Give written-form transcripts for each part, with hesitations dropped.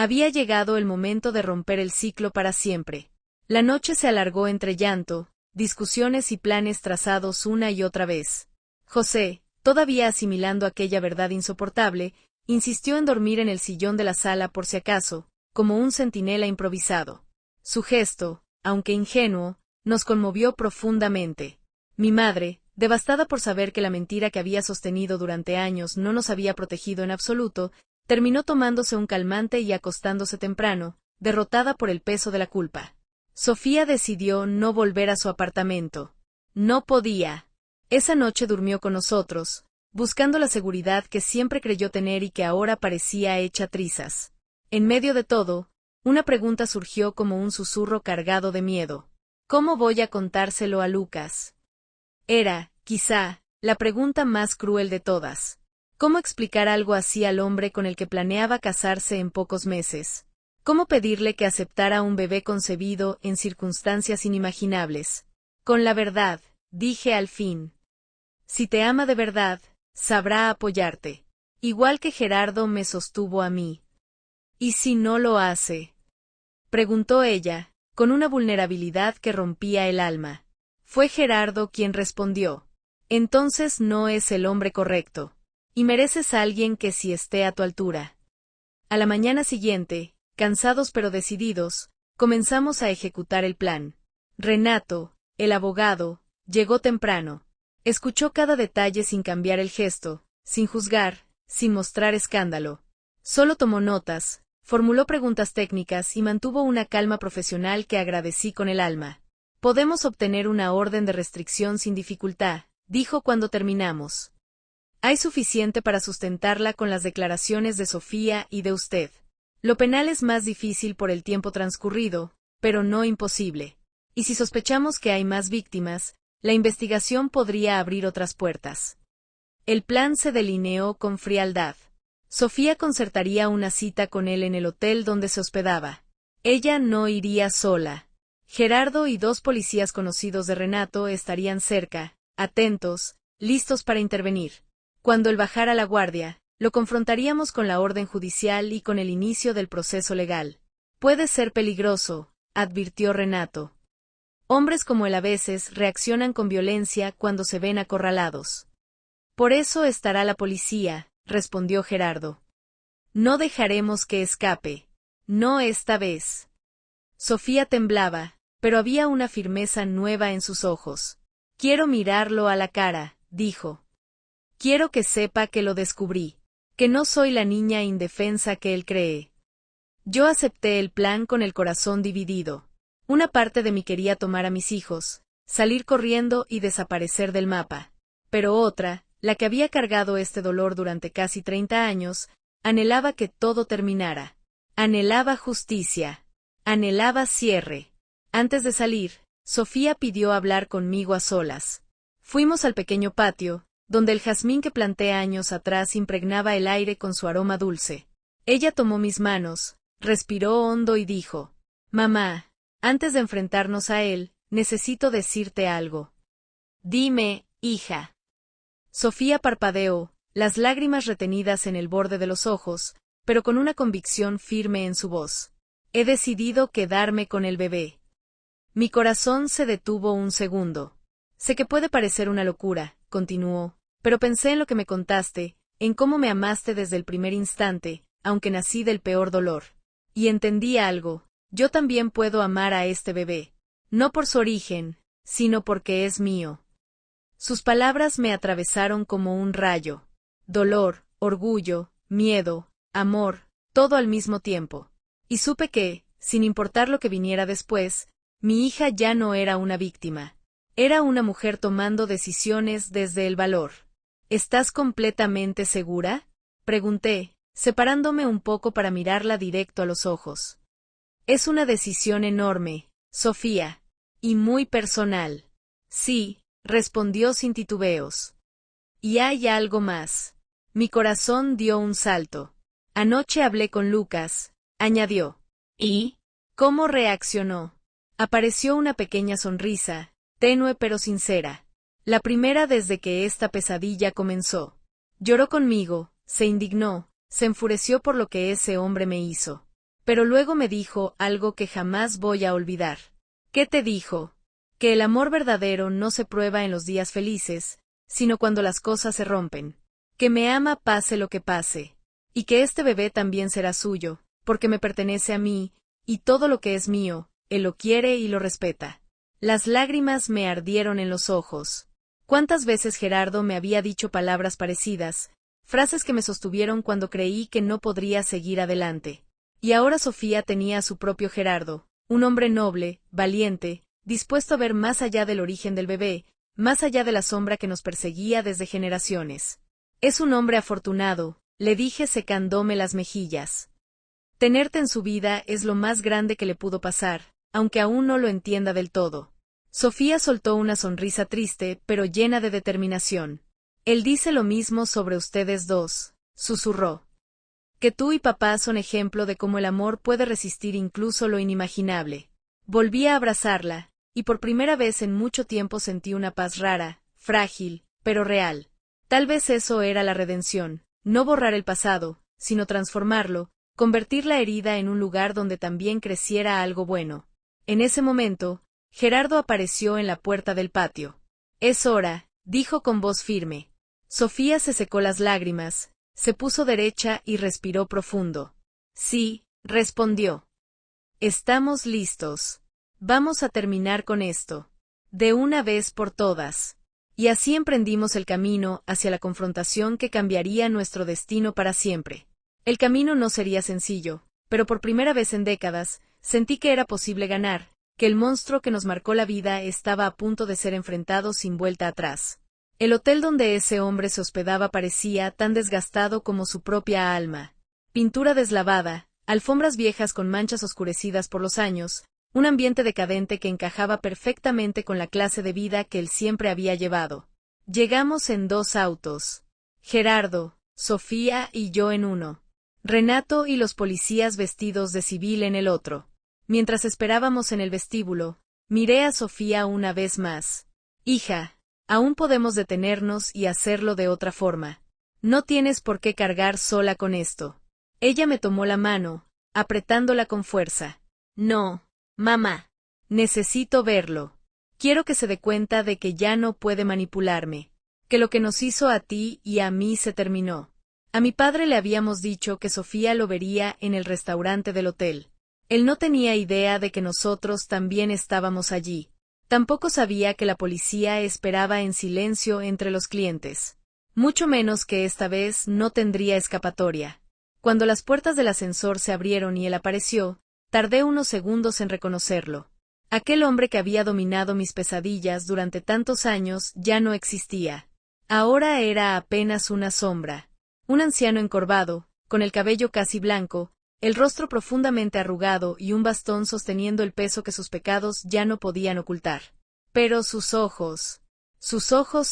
Había llegado el momento de romper el ciclo para siempre. La noche se alargó entre llanto, discusiones y planes trazados una y otra vez. José, todavía asimilando aquella verdad insoportable, insistió en dormir en el sillón de la sala por si acaso, como un centinela improvisado. Su gesto, aunque ingenuo, nos conmovió profundamente. Mi madre, devastada por saber que la mentira que había sostenido durante años no nos había protegido en absoluto, terminó tomándose un calmante y acostándose temprano, derrotada por el peso de la culpa. Sofía decidió no volver a su apartamento. No podía. Esa noche durmió con nosotros, buscando la seguridad que siempre creyó tener y que ahora parecía hecha trizas. En medio de todo, una pregunta surgió como un susurro cargado de miedo. ¿Cómo voy a contárselo a Lucas? Era, quizá, la pregunta más cruel de todas. ¿Cómo explicar algo así al hombre con el que planeaba casarse en pocos meses? ¿Cómo pedirle que aceptara un bebé concebido en circunstancias inimaginables? Con la verdad, dije al fin. Si te ama de verdad, sabrá apoyarte. Igual que Gerardo me sostuvo a mí. ¿Y si no lo hace? Preguntó ella, con una vulnerabilidad que rompía el alma. Fue Gerardo quien respondió. Entonces no es el hombre correcto. Y mereces a alguien que sí esté a tu altura. A la mañana siguiente, cansados pero decididos, comenzamos a ejecutar el plan. Renato, el abogado, llegó temprano. Escuchó cada detalle sin cambiar el gesto, sin juzgar, sin mostrar escándalo. Solo tomó notas, formuló preguntas técnicas y mantuvo una calma profesional que agradecí con el alma. Podemos obtener una orden de restricción sin dificultad, dijo cuando terminamos. Hay suficiente para sustentarla con las declaraciones de Sofía y de usted. Lo penal es más difícil por el tiempo transcurrido, pero no imposible. Y si sospechamos que hay más víctimas, la investigación podría abrir otras puertas. El plan se delineó con frialdad. Sofía concertaría una cita con él en el hotel donde se hospedaba. Ella no iría sola. Gerardo y 2 policías conocidos de Renato estarían cerca, atentos, listos para intervenir. Cuando él bajara la guardia, lo confrontaríamos con la orden judicial y con el inicio del proceso legal. Puede ser peligroso, advirtió Renato. Hombres como él a veces reaccionan con violencia cuando se ven acorralados. Por eso estará la policía, respondió Gerardo. No dejaremos que escape. No esta vez. Sofía temblaba, pero había una firmeza nueva en sus ojos. Quiero mirarlo a la cara, dijo. Quiero que sepa que lo descubrí, que no soy la niña indefensa que él cree. Yo acepté el plan con el corazón dividido. Una parte de mí quería tomar a mis hijos, salir corriendo y desaparecer del mapa. Pero otra, la que había cargado este dolor durante casi 30 años, anhelaba que todo terminara. Anhelaba justicia. Anhelaba cierre. Antes de salir, Sofía pidió hablar conmigo a solas. Fuimos al pequeño patio, donde el jazmín que planté años atrás impregnaba el aire con su aroma dulce. Ella tomó mis manos, respiró hondo y dijo, «Mamá, antes de enfrentarnos a él, necesito decirte algo». «Dime, hija». Sofía parpadeó, las lágrimas retenidas en el borde de los ojos, pero con una convicción firme en su voz. «He decidido quedarme con el bebé». Mi corazón se detuvo un segundo. «Sé que puede parecer una locura», continuó, «pero pensé en lo que me contaste, en cómo me amaste desde el primer instante, aunque nací del peor dolor. Y entendí algo, yo también puedo amar a este bebé. No por su origen, sino porque es mío». Sus palabras me atravesaron como un rayo. Dolor, orgullo, miedo, amor, todo al mismo tiempo. Y supe que, sin importar lo que viniera después, mi hija ya no era una víctima. Era una mujer tomando decisiones desde el valor. ¿Estás completamente segura?, pregunté, separándome un poco para mirarla directo a los ojos. Es una decisión enorme, Sofía, y muy personal. Sí, respondió sin titubeos. Y hay algo más. Mi corazón dio un salto. Anoche hablé con Lucas, añadió. ¿Y? ¿Cómo reaccionó? Apareció una pequeña sonrisa, tenue pero sincera. La primera desde que esta pesadilla comenzó. Lloró conmigo, se indignó, se enfureció por lo que ese hombre me hizo. Pero luego me dijo algo que jamás voy a olvidar. ¿Qué te dijo? Que el amor verdadero no se prueba en los días felices, sino cuando las cosas se rompen. Que me ama pase lo que pase. Y que este bebé también será suyo, porque me pertenece a mí, y todo lo que es mío, él lo quiere y lo respeta. Las lágrimas me ardieron en los ojos. ¿Cuántas veces Gerardo me había dicho palabras parecidas, frases que me sostuvieron cuando creí que no podría seguir adelante? Y ahora Sofía tenía a su propio Gerardo, un hombre noble, valiente, dispuesto a ver más allá del origen del bebé, más allá de la sombra que nos perseguía desde generaciones. Es un hombre afortunado, le dije secándome las mejillas. Tenerte en su vida es lo más grande que le pudo pasar, aunque aún no lo entienda del todo. Sofía soltó una sonrisa triste, pero llena de determinación. Él dice lo mismo sobre ustedes dos, susurró. Que tú y papá son ejemplo de cómo el amor puede resistir incluso lo inimaginable. Volví a abrazarla, y por primera vez en mucho tiempo sentí una paz rara, frágil, pero real. Tal vez eso era la redención, no borrar el pasado, sino transformarlo, convertir la herida en un lugar donde también creciera algo bueno. En ese momento, Gerardo apareció en la puerta del patio. Es hora, dijo con voz firme. Sofía se secó las lágrimas, se puso derecha y respiró profundo. Sí, respondió. Estamos listos. Vamos a terminar con esto. De una vez por todas. Y así emprendimos el camino hacia la confrontación que cambiaría nuestro destino para siempre. El camino no sería sencillo, pero por primera vez en décadas, sentí que era posible ganar, que el monstruo que nos marcó la vida estaba a punto de ser enfrentado sin vuelta atrás. El hotel donde ese hombre se hospedaba parecía tan desgastado como su propia alma. Pintura deslavada, alfombras viejas con manchas oscurecidas por los años, un ambiente decadente que encajaba perfectamente con la clase de vida que él siempre había llevado. Llegamos en 2 autos. Gerardo, Sofía y yo en uno. Renato y los policías vestidos de civil en el otro. Mientras esperábamos en el vestíbulo, miré a Sofía una vez más. Hija, aún podemos detenernos y hacerlo de otra forma. No tienes por qué cargar sola con esto. Ella me tomó la mano, apretándola con fuerza. No, mamá. Necesito verlo. Quiero que se dé cuenta de que ya no puede manipularme. Que lo que nos hizo a ti y a mí se terminó. A mi padre le habíamos dicho que Sofía lo vería en el restaurante del hotel. Él no tenía idea de que nosotros también estábamos allí. Tampoco sabía que la policía esperaba en silencio entre los clientes. Mucho menos que esta vez no tendría escapatoria. Cuando las puertas del ascensor se abrieron y él apareció, tardé unos segundos en reconocerlo. Aquel hombre que había dominado mis pesadillas durante tantos años ya no existía. Ahora era apenas una sombra. Un anciano encorvado, con el cabello casi blanco, el rostro profundamente arrugado y un bastón sosteniendo el peso que sus pecados ya no podían ocultar. Pero sus ojos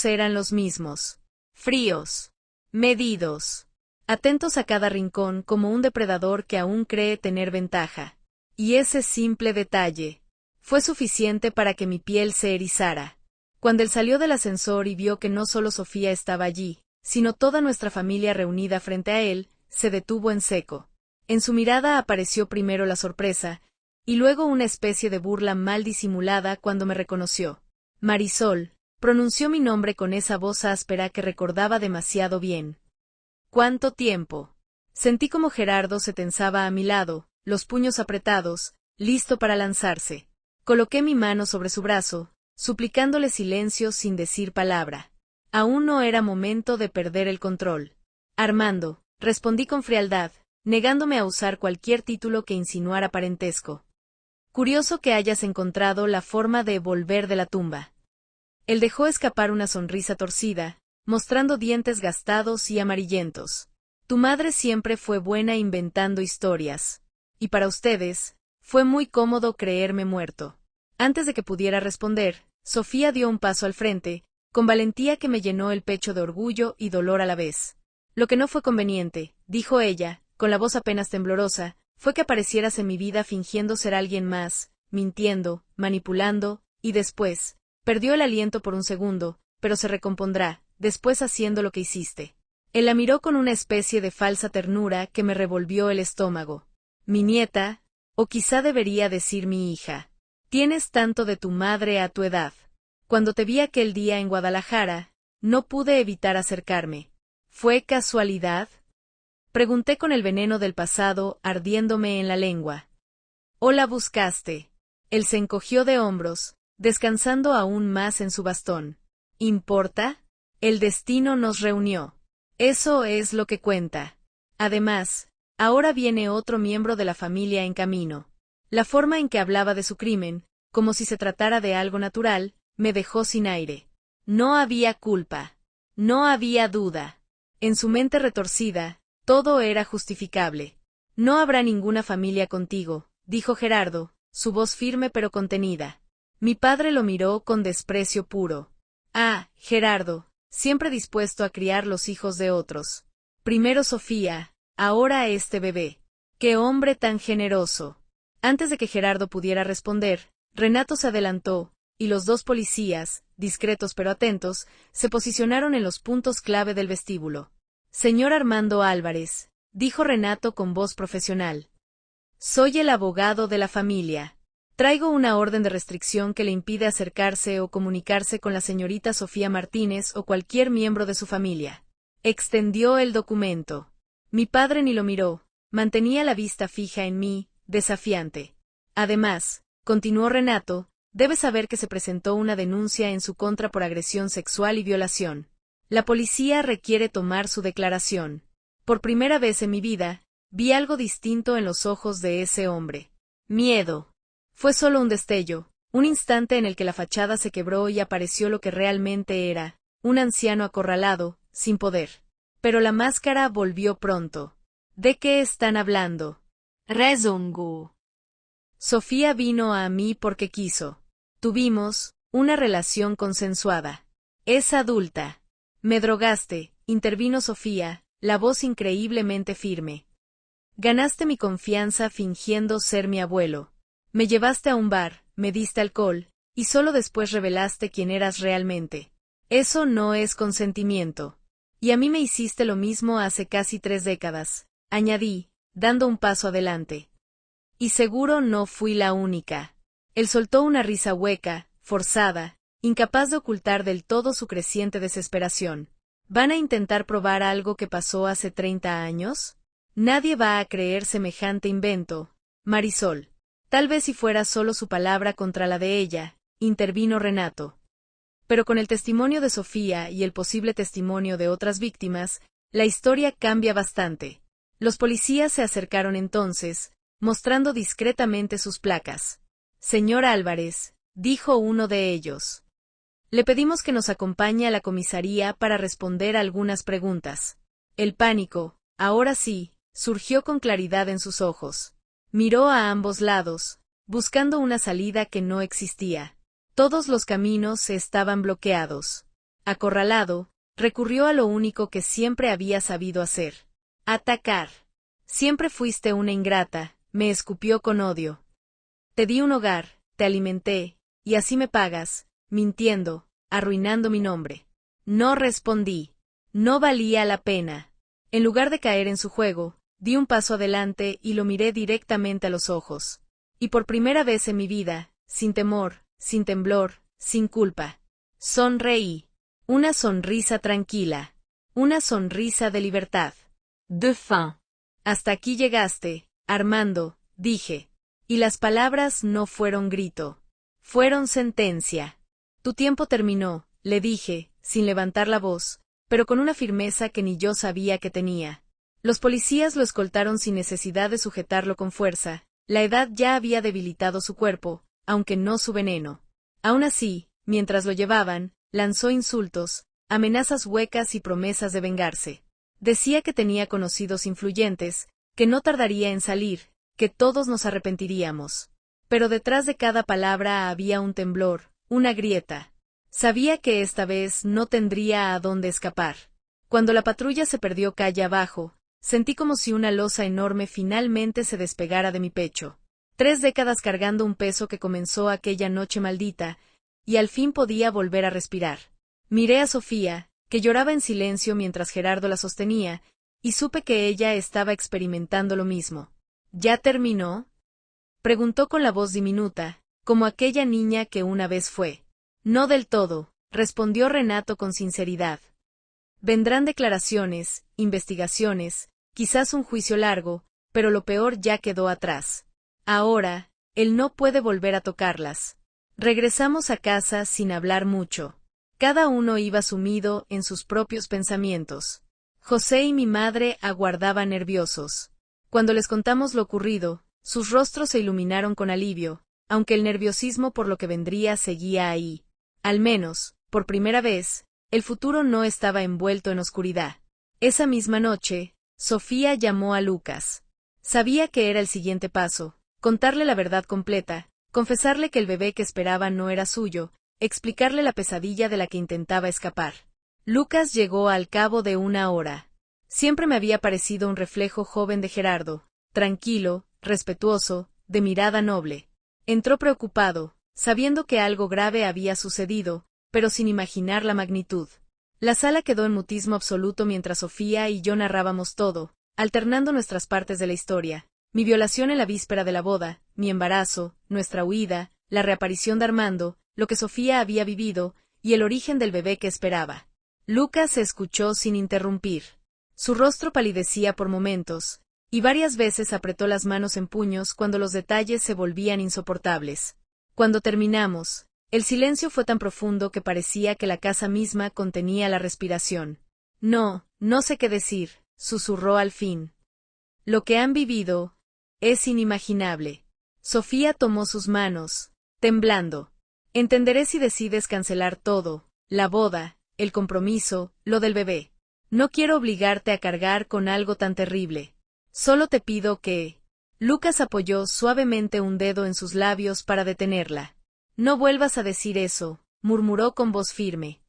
eran los mismos. Fríos. Medidos. Atentos a cada rincón como un depredador que aún cree tener ventaja. Y ese simple detalle fue suficiente para que mi piel se erizara. Cuando él salió del ascensor y vio que no solo Sofía estaba allí, sino toda nuestra familia reunida frente a él, se detuvo en seco. En su mirada apareció primero la sorpresa, y luego una especie de burla mal disimulada cuando me reconoció. Marisol, pronunció mi nombre con esa voz áspera que recordaba demasiado bien. ¿Cuánto tiempo? Sentí como Gerardo se tensaba a mi lado, los puños apretados, listo para lanzarse. Coloqué mi mano sobre su brazo, suplicándole silencio sin decir palabra. Aún no era momento de perder el control. Armando, respondí con frialdad, negándome a usar cualquier título que insinuara parentesco. Curioso que hayas encontrado la forma de volver de la tumba. Él dejó escapar una sonrisa torcida, mostrando dientes gastados y amarillentos. Tu madre siempre fue buena inventando historias. Y para ustedes, fue muy cómodo creerme muerto. Antes de que pudiera responder, Sofía dio un paso al frente, con valentía que me llenó el pecho de orgullo y dolor a la vez. Lo que no fue conveniente, dijo ella, con la voz apenas temblorosa, fue que aparecieras en mi vida fingiendo ser alguien más, mintiendo, manipulando, y después, perdió el aliento por un segundo, pero se recompondrá, después haciendo lo que hiciste. Él la miró con una especie de falsa ternura que me revolvió el estómago. mi nieta, o quizá debería decir mi hija. Tienes tanto de tu madre a tu edad. Cuando te vi aquel día en Guadalajara, no pude evitar acercarme. ¿Fue casualidad? Pregunté con el veneno del pasado ardiéndome en la lengua. ¿O la buscaste? Él se encogió de hombros, descansando aún más en su bastón. ¿Importa? El destino nos reunió. Eso es lo que cuenta. Además, ahora viene otro miembro de la familia en camino. La forma en que hablaba de su crimen, como si se tratara de algo natural, me dejó sin aire. No había culpa. No había duda. En su mente retorcida, todo era justificable. No habrá ninguna familia contigo, dijo Gerardo, su voz firme pero contenida. Mi padre lo miró con desprecio puro. Ah, Gerardo, siempre dispuesto a criar los hijos de otros. Primero Sofía, ahora este bebé. ¡Qué hombre tan generoso! Antes de que Gerardo pudiera responder, Renato se adelantó, y los dos policías, discretos pero atentos, se posicionaron en los puntos clave del vestíbulo. Señor Armando Álvarez, dijo Renato con voz profesional. Soy el abogado de la familia. Traigo una orden de restricción que le impide acercarse o comunicarse con la señorita Sofía Martínez o cualquier miembro de su familia. Extendió el documento. Mi padre ni lo miró, mantenía la vista fija en mí, desafiante. Además, continuó Renato, debe saber que se presentó una denuncia en su contra por agresión sexual y violación. La policía requiere tomar su declaración. Por primera vez en mi vida, vi algo distinto en los ojos de ese hombre. Miedo. Fue solo un destello, un instante en el que la fachada se quebró y apareció lo que realmente era, un anciano acorralado, sin poder. Pero la máscara volvió pronto. ¿De qué están hablando? Rezongo. Sofía vino a mí porque quiso. Tuvimos una relación consensuada. Es adulta. Me drogaste, intervino Sofía, la voz increíblemente firme. Ganaste mi confianza fingiendo ser mi abuelo. Me llevaste a un bar, me diste alcohol, y solo después revelaste quién eras realmente. Eso no es consentimiento. Y a mí me hiciste lo mismo hace casi 3 décadas, añadí, dando un paso adelante. Y seguro no fui la única. Él soltó una risa hueca, forzada, incapaz de ocultar del todo su creciente desesperación. ¿Van a intentar probar algo que pasó hace 30 años? Nadie va a creer semejante invento, Marisol. Tal vez si fuera solo su palabra contra la de ella, intervino Renato. Pero con el testimonio de Sofía y el posible testimonio de otras víctimas, la historia cambia bastante. Los policías se acercaron entonces, mostrando discretamente sus placas. Señor Álvarez, dijo uno de ellos. Le pedimos que nos acompañe a la comisaría para responder algunas preguntas. El pánico, ahora sí, surgió con claridad en sus ojos. Miró a ambos lados, buscando una salida que no existía. Todos los caminos estaban bloqueados. Acorralado, recurrió a lo único que siempre había sabido hacer. Atacar. Siempre fuiste una ingrata, me escupió con odio. Te di un hogar, te alimenté, y así me pagas, mintiendo, arruinando mi nombre. No respondí. No valía la pena. En lugar de caer en su juego, di un paso adelante y lo miré directamente a los ojos. Y por primera vez en mi vida, sin temor, sin temblor, sin culpa, sonreí. Una sonrisa tranquila. Una sonrisa de libertad. De fin. Hasta aquí llegaste, Armando, dije. Y las palabras no fueron grito. Fueron sentencia. Tu tiempo terminó, le dije, sin levantar la voz, pero con una firmeza que ni yo sabía que tenía. Los policías lo escoltaron sin necesidad de sujetarlo con fuerza. La edad ya había debilitado su cuerpo, aunque no su veneno. Aún así, mientras lo llevaban, lanzó insultos, amenazas huecas y promesas de vengarse. Decía que tenía conocidos influyentes, que no tardaría en salir, que todos nos arrepentiríamos. Pero detrás de cada palabra había un temblor, una grieta. Sabía que esta vez no tendría a dónde escapar. Cuando la patrulla se perdió calle abajo, sentí como si una losa enorme finalmente se despegara de mi pecho. 3 décadas cargando un peso que comenzó aquella noche maldita, y al fin podía volver a respirar. Miré a Sofía, que lloraba en silencio mientras Gerardo la sostenía, y supe que ella estaba experimentando lo mismo. ¿Ya terminó? Preguntó con la voz diminuta, como aquella niña que una vez fue. No del todo, respondió Renato con sinceridad. Vendrán declaraciones, investigaciones, quizás un juicio largo, pero lo peor ya quedó atrás. Ahora, él no puede volver a tocarlas. Regresamos a casa sin hablar mucho. Cada uno iba sumido en sus propios pensamientos. José y mi madre aguardaban nerviosos. Cuando les contamos lo ocurrido, sus rostros se iluminaron con alivio, aunque el nerviosismo por lo que vendría seguía ahí. Al menos, por primera vez, el futuro no estaba envuelto en oscuridad. Esa misma noche, Sofía llamó a Lucas. Sabía que era el siguiente paso, contarle la verdad completa, confesarle que el bebé que esperaba no era suyo, explicarle la pesadilla de la que intentaba escapar. Lucas llegó al cabo de una hora. Siempre me había parecido un reflejo joven de Gerardo, tranquilo, respetuoso, de mirada noble. Entró preocupado, sabiendo que algo grave había sucedido, pero sin imaginar la magnitud. La sala quedó en mutismo absoluto mientras Sofía y yo narrábamos todo, alternando nuestras partes de la historia. Mi violación en la víspera de la boda, mi embarazo, nuestra huida, la reaparición de Armando, lo que Sofía había vivido, y el origen del bebé que esperaba. Lucas se escuchó sin interrumpir. Su rostro palidecía por momentos, y varias veces apretó las manos en puños cuando los detalles se volvían insoportables. Cuando terminamos, el silencio fue tan profundo que parecía que la casa misma contenía la respiración. No sé qué decir, susurró al fin. Lo que han vivido es inimaginable. Sofía tomó sus manos, temblando. Entenderé si decides cancelar todo, la boda, el compromiso, lo del bebé. No quiero obligarte a cargar con algo tan terrible. Solo te pido que... Lucas apoyó suavemente un dedo en sus labios para detenerla. No vuelvas a decir eso, murmuró con voz firme.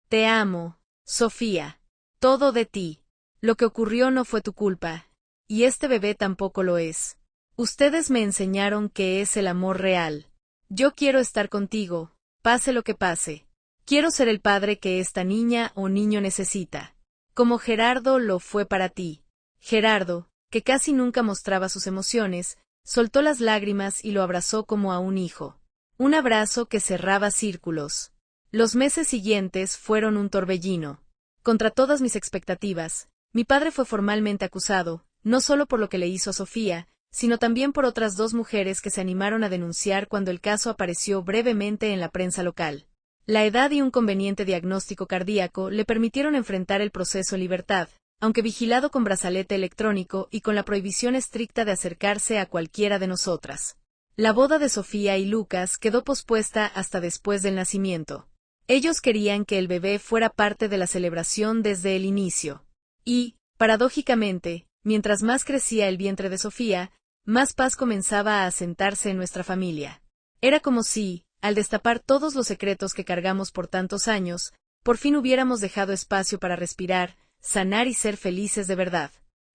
Te amo, Sofía. Todo de ti. Lo que ocurrió no fue tu culpa. Y este bebé tampoco lo es. Ustedes me enseñaron que es el amor real. Yo quiero estar contigo, pase lo que pase. Quiero ser el padre que esta niña o niño necesita. Como Gerardo lo fue para ti. Gerardo, que casi nunca mostraba sus emociones, soltó las lágrimas y lo abrazó como a un hijo. Un abrazo que cerraba círculos. Los meses siguientes fueron un torbellino. Contra todas mis expectativas, mi padre fue formalmente acusado, no solo por lo que le hizo a Sofía, sino también por otras dos mujeres que se animaron a denunciar cuando el caso apareció brevemente en la prensa local. La edad y un conveniente diagnóstico cardíaco le permitieron enfrentar el proceso en libertad, aunque vigilado con brazalete electrónico y con la prohibición estricta de acercarse a cualquiera de nosotras. La boda de Sofía y Lucas quedó pospuesta hasta después del nacimiento. Ellos querían que el bebé fuera parte de la celebración desde el inicio. Y, paradójicamente, mientras más crecía el vientre de Sofía, más paz comenzaba a asentarse en nuestra familia. Era como si, al destapar todos los secretos que cargamos por tantos años, por fin hubiéramos dejado espacio para respirar, sanar y ser felices de verdad.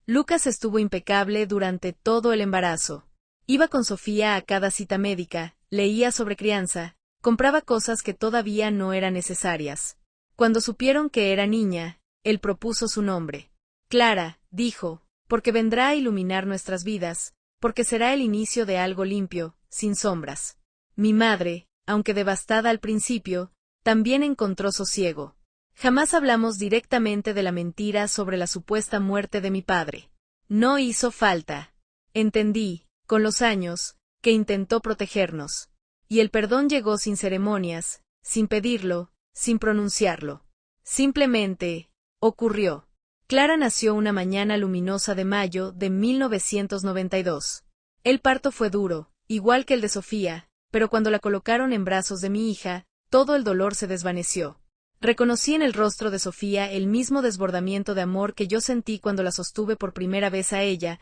Lucas estuvo impecable durante todo el embarazo. Iba con Sofía a cada cita médica, leía sobre crianza, compraba cosas que todavía no eran necesarias. Cuando supieron que era niña, él propuso su nombre. Clara, dijo, porque vendrá a iluminar nuestras vidas, porque será el inicio de algo limpio, sin sombras. Mi madre, aunque devastada al principio, también encontró sosiego. Jamás hablamos directamente de la mentira sobre la supuesta muerte de mi padre. No hizo falta. Entendí, con los años, que intentó protegernos. Y el perdón llegó sin ceremonias, sin pedirlo, sin pronunciarlo. Simplemente, ocurrió. Clara nació una mañana luminosa de mayo de 1992. El parto fue duro, igual que el de Sofía, pero cuando la colocaron en brazos de mi hija, todo el dolor se desvaneció. Reconocí en el rostro de Sofía el mismo desbordamiento de amor que yo sentí cuando la sostuve por primera vez a ella,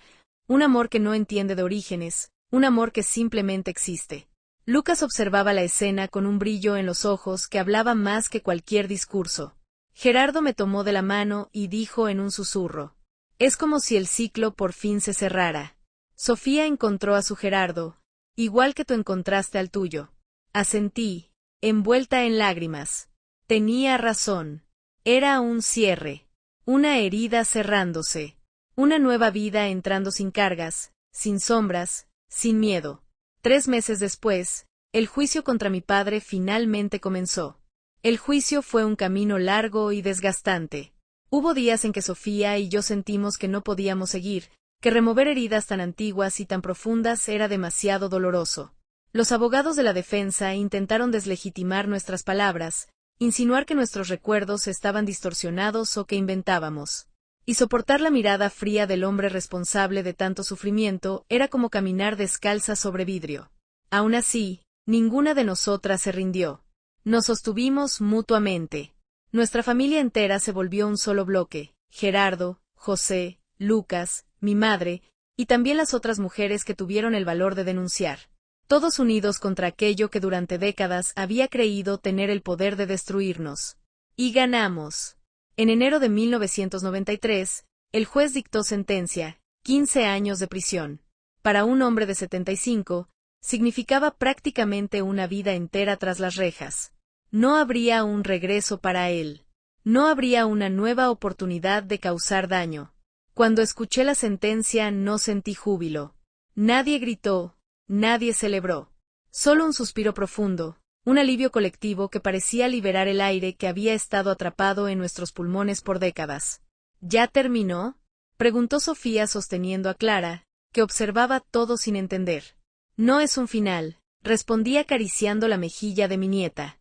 un amor que no entiende de orígenes, un amor que simplemente existe. Lucas observaba la escena con un brillo en los ojos que hablaba más que cualquier discurso. Gerardo me tomó de la mano y dijo en un susurro. Es como si el ciclo por fin se cerrara. Sofía encontró a su Gerardo, igual que tú encontraste al tuyo. Asentí, envuelta en lágrimas. Tenía razón. Era un cierre. Una herida cerrándose. Una nueva vida entrando sin cargas, sin sombras, sin miedo. 3 meses después, el juicio contra mi padre finalmente comenzó. El juicio fue un camino largo y desgastante. Hubo días en que Sofía y yo sentimos que no podíamos seguir, que remover heridas tan antiguas y tan profundas era demasiado doloroso. Los abogados de la defensa intentaron deslegitimar nuestras palabras, insinuar que nuestros recuerdos estaban distorsionados o que inventábamos. Y soportar la mirada fría del hombre responsable de tanto sufrimiento era como caminar descalza sobre vidrio. Aún así, ninguna de nosotras se rindió. Nos sostuvimos mutuamente. Nuestra familia entera se volvió un solo bloque: Gerardo, José, Lucas, mi madre, y también las otras mujeres que tuvieron el valor de denunciar. Todos unidos contra aquello que durante décadas había creído tener el poder de destruirnos. Y ganamos. En enero de 1993, el juez dictó sentencia: 15 años de prisión. Para un hombre de 75, significaba prácticamente una vida entera tras las rejas. No habría un regreso para él. No habría una nueva oportunidad de causar daño. Cuando escuché la sentencia no sentí júbilo. Nadie gritó, nadie celebró. Solo un suspiro profundo, un alivio colectivo que parecía liberar el aire que había estado atrapado en nuestros pulmones por décadas. ¿Ya terminó?, preguntó Sofía sosteniendo a Clara, que observaba todo sin entender. No es un final, respondí acariciando la mejilla de mi nieta.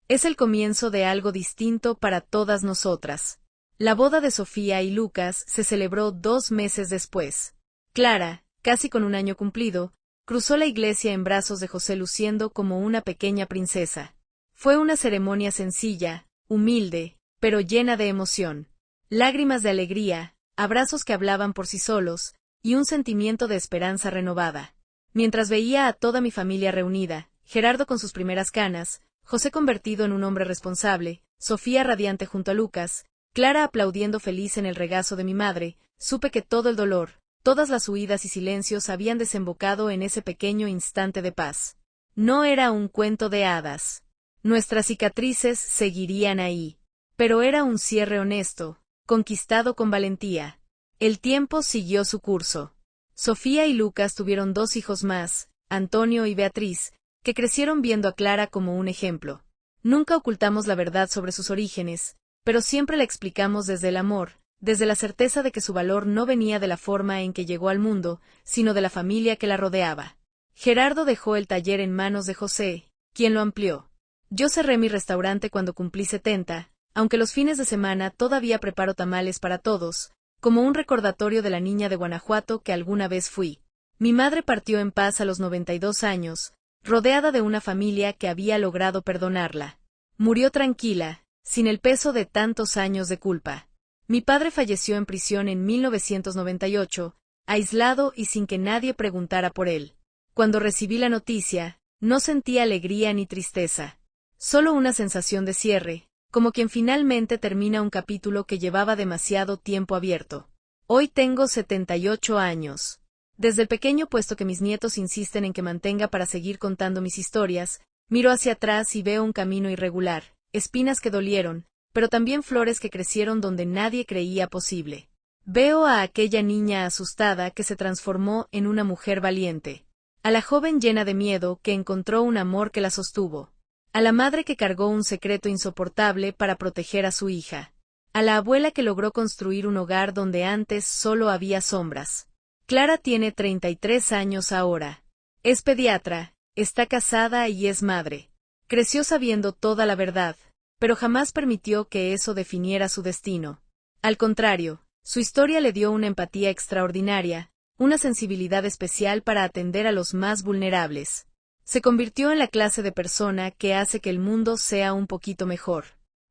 Es el comienzo de algo distinto para todas nosotras. La boda de Sofía y Lucas se celebró 2 meses después. Clara, casi con un año cumplido, cruzó la iglesia en brazos de José luciendo como una pequeña princesa. Fue una ceremonia sencilla, humilde, pero llena de emoción. Lágrimas de alegría, abrazos que hablaban por sí solos, y un sentimiento de esperanza renovada. Mientras veía a toda mi familia reunida, Gerardo con sus primeras canas, José convertido en un hombre responsable, Sofía radiante junto a Lucas, Clara aplaudiendo feliz en el regazo de mi madre, supe que todo el dolor, todas las huidas y silencios habían desembocado en ese pequeño instante de paz. No era un cuento de hadas. Nuestras cicatrices seguirían ahí. Pero era un cierre honesto, conquistado con valentía. El tiempo siguió su curso. Sofía y Lucas tuvieron 2 hijos más, Antonio y Beatriz, que crecieron viendo a Clara como un ejemplo. Nunca ocultamos la verdad sobre sus orígenes, pero siempre la explicamos desde el amor, desde la certeza de que su valor no venía de la forma en que llegó al mundo, sino de la familia que la rodeaba. Gerardo dejó el taller en manos de José, quien lo amplió. Yo cerré mi restaurante cuando cumplí 70, aunque los fines de semana todavía preparo tamales para todos, como un recordatorio de la niña de Guanajuato que alguna vez fui. Mi madre partió en paz a los 92 años, rodeada de una familia que había logrado perdonarla. Murió tranquila, sin el peso de tantos años de culpa. Mi padre falleció en prisión en 1998, aislado y sin que nadie preguntara por él. Cuando recibí la noticia, no sentí alegría ni tristeza. Solo una sensación de cierre, como quien finalmente termina un capítulo que llevaba demasiado tiempo abierto. Hoy tengo 78 años. Desde el pequeño puesto que mis nietos insisten en que mantenga para seguir contando mis historias, miro hacia atrás y veo un camino irregular, espinas que dolieron, pero también flores que crecieron donde nadie creía posible. Veo a aquella niña asustada que se transformó en una mujer valiente, a la joven llena de miedo que encontró un amor que la sostuvo, a la madre que cargó un secreto insoportable para proteger a su hija, a la abuela que logró construir un hogar donde antes solo había sombras. Clara tiene 33 años ahora. Es pediatra, está casada y es madre. Creció sabiendo toda la verdad, pero jamás permitió que eso definiera su destino. Al contrario, su historia le dio una empatía extraordinaria, una sensibilidad especial para atender a los más vulnerables. Se convirtió en la clase de persona que hace que el mundo sea un poquito mejor.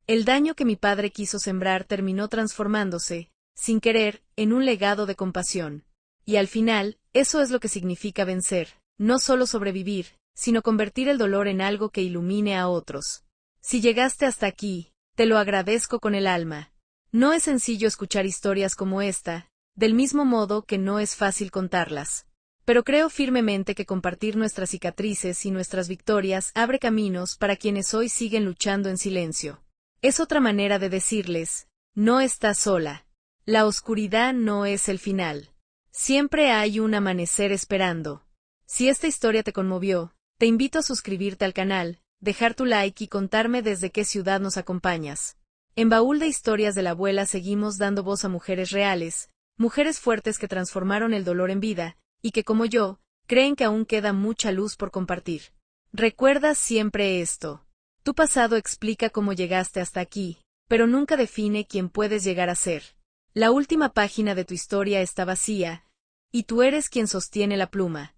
El daño que mi padre quiso sembrar terminó transformándose, sin querer, en un legado de compasión. Y al final, eso es lo que significa vencer, no solo sobrevivir, sino convertir el dolor en algo que ilumine a otros. Si llegaste hasta aquí, te lo agradezco con el alma. No es sencillo escuchar historias como esta, del mismo modo que no es fácil contarlas. Pero creo firmemente que compartir nuestras cicatrices y nuestras victorias abre caminos para quienes hoy siguen luchando en silencio. Es otra manera de decirles, no estás sola. La oscuridad no es el final. Siempre hay un amanecer esperando. Si esta historia te conmovió, te invito a suscribirte al canal, dejar tu like y contarme desde qué ciudad nos acompañas. En Baúl de Historias de la Abuela seguimos dando voz a mujeres reales, mujeres fuertes que transformaron el dolor en vida, y que como yo, creen que aún queda mucha luz por compartir. Recuerda siempre esto. Tu pasado explica cómo llegaste hasta aquí, pero nunca define quién puedes llegar a ser. La última página de tu historia está vacía, y tú eres quien sostiene la pluma.